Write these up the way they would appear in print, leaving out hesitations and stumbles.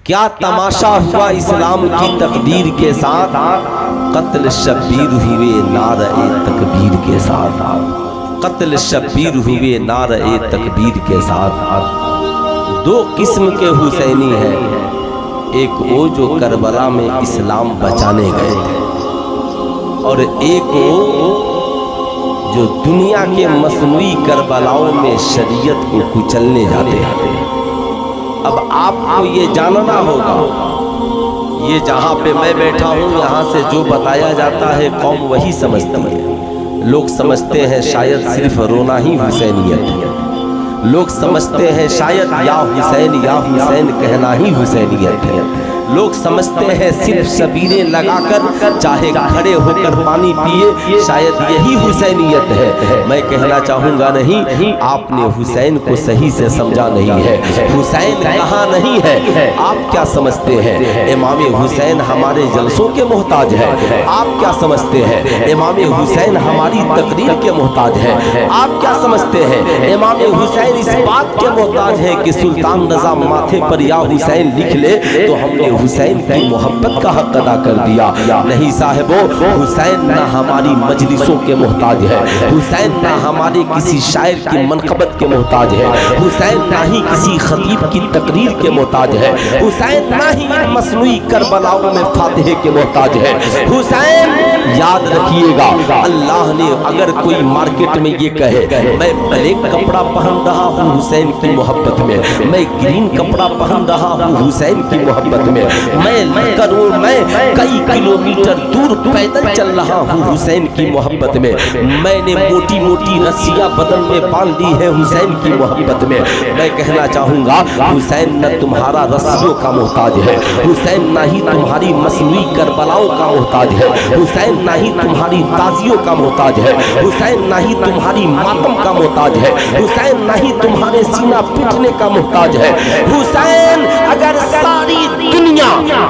کیا تماشا ہوا اسلام کی تقدیر کے ساتھ، قتل شبیر ہوئے نعرہ تکبیر کے ساتھ، قتل شبیر ہوئے نعرہ تکبیر کے ساتھ۔ دو قسم کے حسینی ہیں، ایک وہ جو کربلا میں اسلام بچانے گئے تھے، اور ایک وہ جو دنیا کے مصنوعی کربلاؤں میں شریعت کو کچلنے جاتے ہیں۔ اب آپ کو یہ جاننا ہوگا، یہ جہاں پہ میں بیٹھا ہوں یہاں سے جو بتایا جاتا ہے قوم وہی سمجھتی ہے۔ لوگ سمجھتے ہیں شاید صرف رونا ہی حسینیت ہے، لوگ سمجھتے ہیں شاید یا حسین کہنا ہی حسینیت ہے، لوگ سمجھتے ہیں صرف شبیریں لگا کر چاہے کھڑے ہو کر پانی پیے شاید یہی حسینیت ہے۔ میں کہنا چاہوں گا نہیں، آپ نے حسین کو صحیح سے سمجھا نہیں ہے۔ حسین کہاں نہیں ہے، آپ کیا سمجھتے ہیں امام حسین ہمارے جلسوں کے محتاج ہے؟ آپ کیا سمجھتے ہیں امام حسین ہماری تقریر کے محتاج ہے؟ آپ کیا سمجھتے ہیں امام حسین اس بات کے محتاج ہے کہ سلطان رضا ماتھے پر یا حسین لکھ لے تو ہم نے حسین کی محبت کا حق ادا کر دیا؟ نہیں صاحبو، حسین نہ ہماری مجلسوں کے محتاج ہے، حسین نہ ہمارے کسی شاعر کی منقبت کے محتاج ہے، حسین نہ ہی کسی خطیب کی تقریر کے محتاج ہے، حسین نہ ہی مصنوعی کربلاؤں میں فاتحے کے محتاج ہے۔ حسین یاد رکھیے گا، اللہ نے اگر کوئی مارکیٹ میں یہ کہے میں بلیک کپڑا پہن رہا ہوں حسین کی محبت میں، میں گرین کپڑا پہن رہا ہوں حسین کی محبت میں، میں کئی کلومیٹر دور پیدل چل رہا ہوں حسین کی محبت میں، میں نے موٹی موٹی رسیاں بدن میں باندھ لی ہے حسین کی محبت میں، میں کہنا چاہوں گا حسین نہ تمہارا رسیوں کا محتاج ہے، حسین نہ ہی تمہاری مصنوعی کربلاؤں کا محتاج ہے، حسین نہ ہی تمہاری تازیوں کا محتاج ہے، حسین نہ ہی تمہاری ماتم کا محتاج ہے، حسین نہ ہی تمہارے سینہ پیٹنے کا محتاج ہے۔ حسین اگر ساری دنیا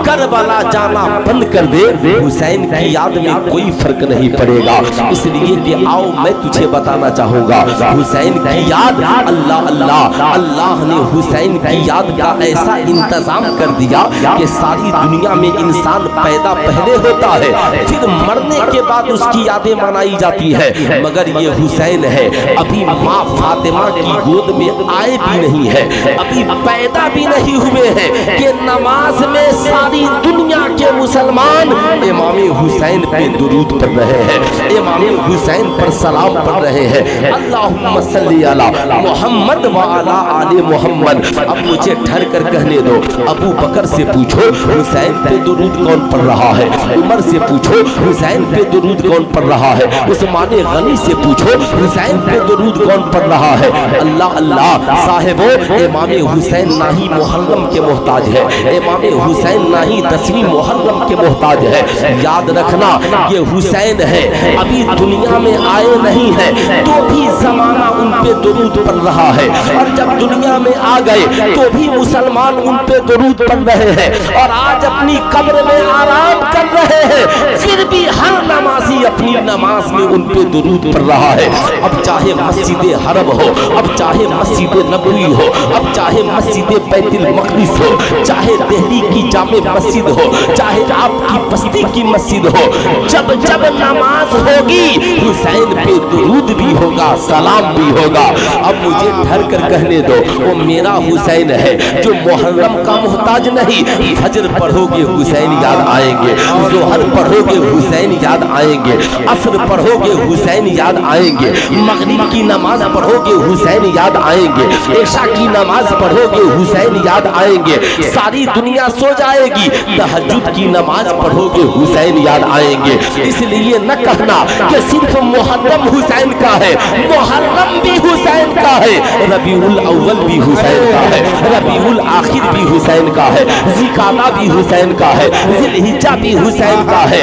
کربلا جانا بند کر دے، حسین کی یاد میں کوئی فرق نہیں پڑے گا، اس لیے کہ آؤ میں تجھے بتانا چاہوں گا حسین کی یاد اللہ نے حسین کی یاد کا ایسا انتظام کر دیا کہ ساری دنیا میں انسان پیدا پہلے ہوتا ہے، پھر مرنے کے بعد اس کی یادیں منائی جاتی ہے، مگر یہ حسین ہے ابھی ماں فاطمہ کی گود میں آئے بھی نہیں ہے، ابھی پیدا بھی نہیں ہوئے ہیں کہ نماز میں ساری دنیا کے مسلمان امام حسین پہ درود پڑھ رہے ہیں، امام حسین پر سلام پڑھ رہے ہیں۔ اللہم صلی علی محمد وعلی آل محمد۔ اب مجھے ٹھہر کر کہنے دو، ابو بکر سے پوچھو حسین پہ درود کون پڑھ رہا ہے، عمر سے پوچھو حسین پہ درود کون پڑھ رہا ہے، عثمان غنی سے پوچھو حسین پہ درود کون پڑھ رہا ہے۔ اللہ صاحبو، امام حسین نہ ہی محرم کے محتاج ہے، امام حسین نہ ہی 10ویں محرم کے محتاج ہے۔ یاد رکھنا یہ حسین ہے، ابھی دنیا میں آئے نہیں ہے تو بھی زمانہ ان پہ درود پڑھ رہا ہے، اور جب دنیا میں آ گئے تو بھی مسلمان ان پہ درود پڑھ رہے ہیں، اور آج اپنی قبر میں آرام کر رہے ہیں، پھر بھی ہر نمازی اپنی نماز میں ان پہ درود پڑھ رہا ہے۔ اب چاہے مسجد حرم ہو، اب چاہے مسجد نبوی ہو، اب چاہے مسجد بیت المقدس ہو، چاہے دہلی کی جامع مسجد ہو، چاہے آپ کی بستی کی مسجد ہو، جب جب نماز ہوگی حسین پہ درود بھی ہوگا، سلام بھی ہوگا۔ اب مجھے ٹھہر کر کہنے دو، وہ میرا حسین ہے جو محرم کا محتاج نہیں، فجر پڑھو گے حسین یاد آئیں گے، ظہر پڑھو گے حسین یاد آئیں گے، عصر پڑھو گے حسین یاد آئیں گے، مغرب کی نماز پڑھو گے حسین یاد آئیں گے، عشاء کی نماز پڑھو گے حسین یاد آئیں گے، ساری دنیا سو جائے گی تہجد کی نماز پڑھو گے حسین یاد آئیں گے۔ اس لیے نہ کہنا کہ صرف محرم حسین کا ہے، محرم بھی حسین کا ہے، ربیع الاول بھی حسین کا ہے، ربیع الاخر بھی حسین کا ہے، ذوالقعدہ بھی حسین کا ہے، ذی الحجہ بھی حسین کا ہے،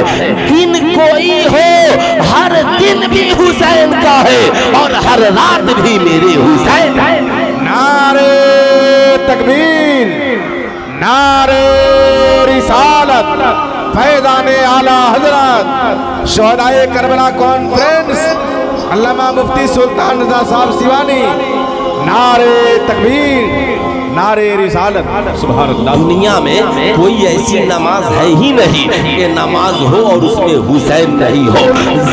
دن کوئی ہو ہر دن بھی حسین کا ہے، اور ہر رات بھی میرے حسین ہے۔ نعرہ تکبیر، نعرہ رسالت، فیضان اعلی حضرت شہدائے کربلا کانفرنس علامہ مفتی سلطان رضا صاحب سیوانی۔ نعرہ تکبیر، नारे रिसालत, सुभान अल्लाह। दुनिया में कोई ऐसी नमाज है ही नहीं कि नमाज हो और उसमें हुसैन नहीं हो।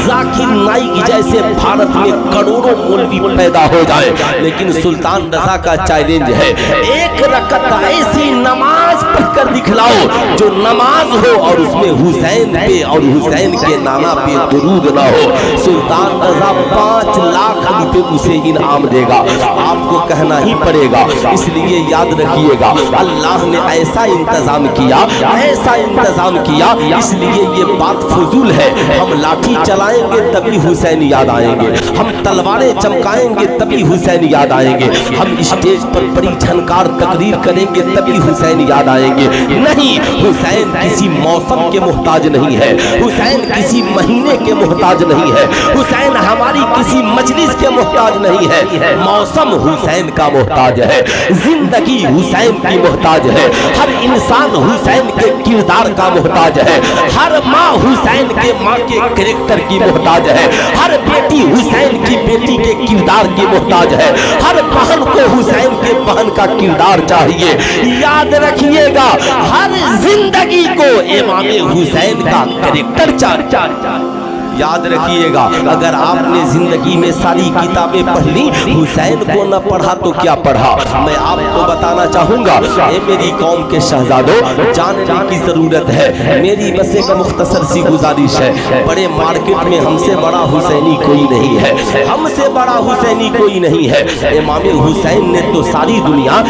जाकिर नाइक जैसे भारत में करोड़ों मौलवी पैदा हो जाए, लेकिन सुल्तान रजा का चैलेंज है, एक रकत ऐसी नमाज पढ़कर दिखलाओ जो नमाज हो और उसमें हुसैन पे और हुसैन के नाना पे दुरूद ना हो। सुल्तान रजा 5 लाख रुपए उसे इनाम देगा। आपको कहना ही पड़ेगा, इसलिए याद रखिएगा, अल्लाह ने ऐसा इंतजाम किया, ऐसा इंतजाम किया, इसलिए ये बात फजूल है। हम लाठी चलाएंगे तभी हुसैन याद आएंगे, हम तलवारें चमकाएंगे तभी हुसैन याद आएंगे, हम स्टेज पर बड़ी झनकार तकरीर करेंगे तभी हुसैन याद आएंगे। नहीं, हुसैन किसी मौसम के मोहताज नहीं है, हुसैन किसी महीने के मोहताज नहीं है, हुसैन हमारी किसी मजलिस के मोहताज नहीं है। मौसम हुसैन का मोहताज है, जिंदगी हुसैन की मोहताज है, हर इंसान हुसैन के किरदार का मोहताज है, हर माँ हुसैन के माँ के कैरेक्टर की मोहताज है, हर बेटी हुसैन की बेटी के किरदार की मोहताज है, हर बहन को हुसैन के बहन का किरदार चाहिए। याद रखिएगा, हर जिंदगी को इमाम हुसैन का कैरेक्टर चाहिए। याद रखिएगा, अगर आपने जिंदगी में सारी किताबें पढ़ ली, हुसैन को न पढ़ा तो क्या पढ़ा। मैं आपको बताना चाहूंगा, ये मेरी कौम के शहजादों, जानने की जरूरत है। मेरी बस एक मुख्तसर सी गुजारिश है, बड़े मार्केट में हमसे बड़ा हुसैनी कोई नहीं है, हमसे बड़ा हुसैनी कोई नहीं है। इमाम हुसैन ने तो सारी दुनिया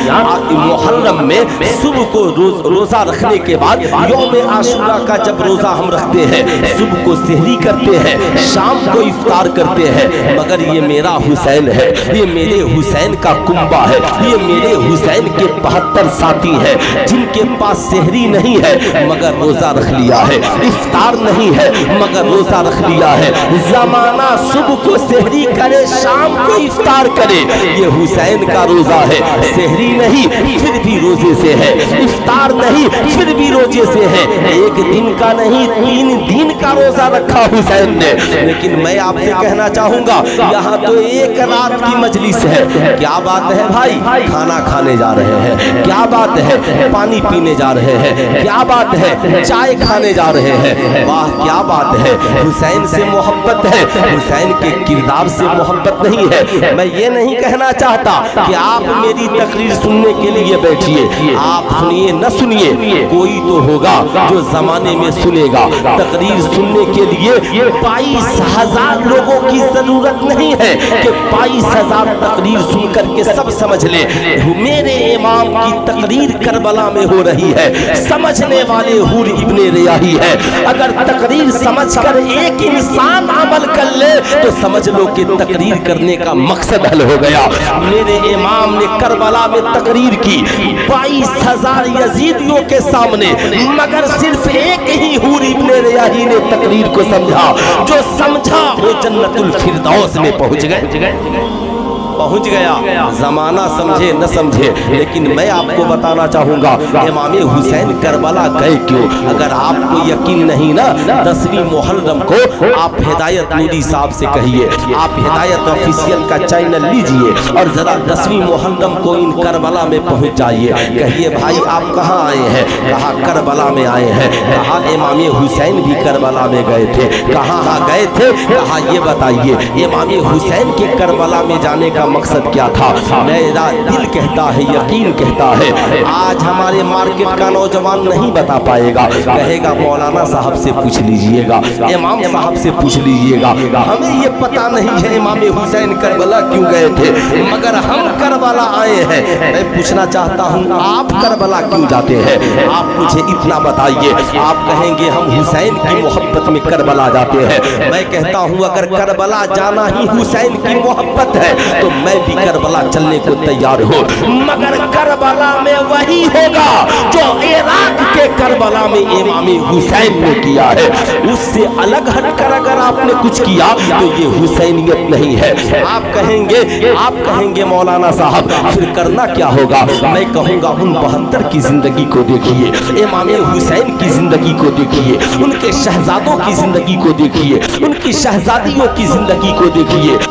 मुहर्रम में सुबह को रोजा रखने के बाद यौम आशूरा का जब रोजा हम रखते हैं, सुबह को सहरी करते हैं, शाम को इफ्तार करते हैं, मगर ये मेरा हुसैन है, ये मेरे हुसैन का कुंबा है, ये मेरे हुसैन के 72 साथी हैं जिनके पास सहरी नहीं है मगर रोजा रख लिया है, इफ्तार नहीं है मगर रोजा रख लिया है। जमाना सुबह को सहरी करे, शाम को इफ्तार करे, ये हुसैन का रोजा है। सहरी नहीं फिर भी रोजे से है, इफ्तार नहीं फिर भी रोजे से है, एक दिन का नहीं 3 दिन का रोजा रखा हुसैन ने। लेकिन मैं आपसे कहना चाहूंगा, यहाँ तो एक रात की मजलिस है, क्या बात है भाई, खाना खाने जा रहे हैं, क्या बात है पानी पीने जा रहे हैं, क्या बात है चाय खाने जा रहे हैं, वाह क्या बात है। हुसैन से मोहब्बत है, हुसैन के किरदार से मोहब्बत नहीं है। मैं ये नहीं कहना चाहता कि आप मेरी तकरीर सुनने के लिए बैठिए, आप सुनिए न सुनिए, कोई तो होगा जो जमाने में सुनेगा। तकरीर सुनने के लिए 22,000 लोगों की जरूरत नहीं है कि 22,000 तकरीर सुनकर के सब समझ ले। मेरे इमाम की तकरीर करबला में हो रही है, समझने वाले हूर इब्ने रियाही है। अगर तकरीर समझकर एक इंसान अमल कर ले तो समझ लो कि तकरीर करने का मकसद हल हो गया। मेरे इमाम ने करबला में तकरीर की 22,000 यजीदियों के सामने, मगर सिर्फ एक ही हूर इब्ने रियाही ने तकरीर को समझा। जो समझा वो जन्नतुल फिरदौस में पहुंच गया। जमाना समझे न समझे, लेकिन मैं आपको बताना चाहूंगा, इमाम हुसैन करबला गए क्यों। अगर आपको यकीन नहीं ना, 10वीं मुहर्रम को आप हिदायत नूरी साहब से कहिए, आप हिदायत ऑफिशियल का चैनल लीजिए और जरा 10वीं मुहर्रम को इन करबला में पहुंच जाइए। कहिए भाई आप कहाँ आए हैं, कहा करबला में आए हैं, कहा इमाम हुसैन भी करबला में गए थे, कहाँ गए थे, कहा ये बताइए। इमाम हुसैन के करबला में जाने का मकसद क्या था। मेरा दिल कहता है, यकीन कहता है, आज हमारे मार्केट का नौजवान नहीं बता पाएगा, कहेगा मौलाना साहब से पूछ लीजिएगा, इमाम साहब से पूछ लीजिएगा, हमें ये पता नहीं है इमाम हुसैन करबला क्यों गए थे, मगर हम करबला आए हैं। मैं पूछना चाहता हूँ, आप करबला क्यों जाते हैं, आप मुझे इतना बताइए। आप कहेंगे हम हुसैन की मोहब्बत में करबला जाते हैं। मैं कहता हूँ अगर करबला जाना ही हुसैन की मोहब्बत है तो मैं भी करबला चलने को तैयार हो, मगर करबला में वही होगा जो इराक के करबला में इमाम हुसैन ने किया है। उससे अलग हटकर अगर आपने कुछ किया तो ये हुसैनियत नहीं है। आप कहेंगे मौलाना साहब फिर करना क्या होगा। मैं कहूंगा उन 72 की जिंदगी को देखिए, इमाम हुसैन की जिंदगी को देखिए, उनके शहजादों की जिंदगी को देखिए, उनकी शहजादियों की जिंदगी को देखिए।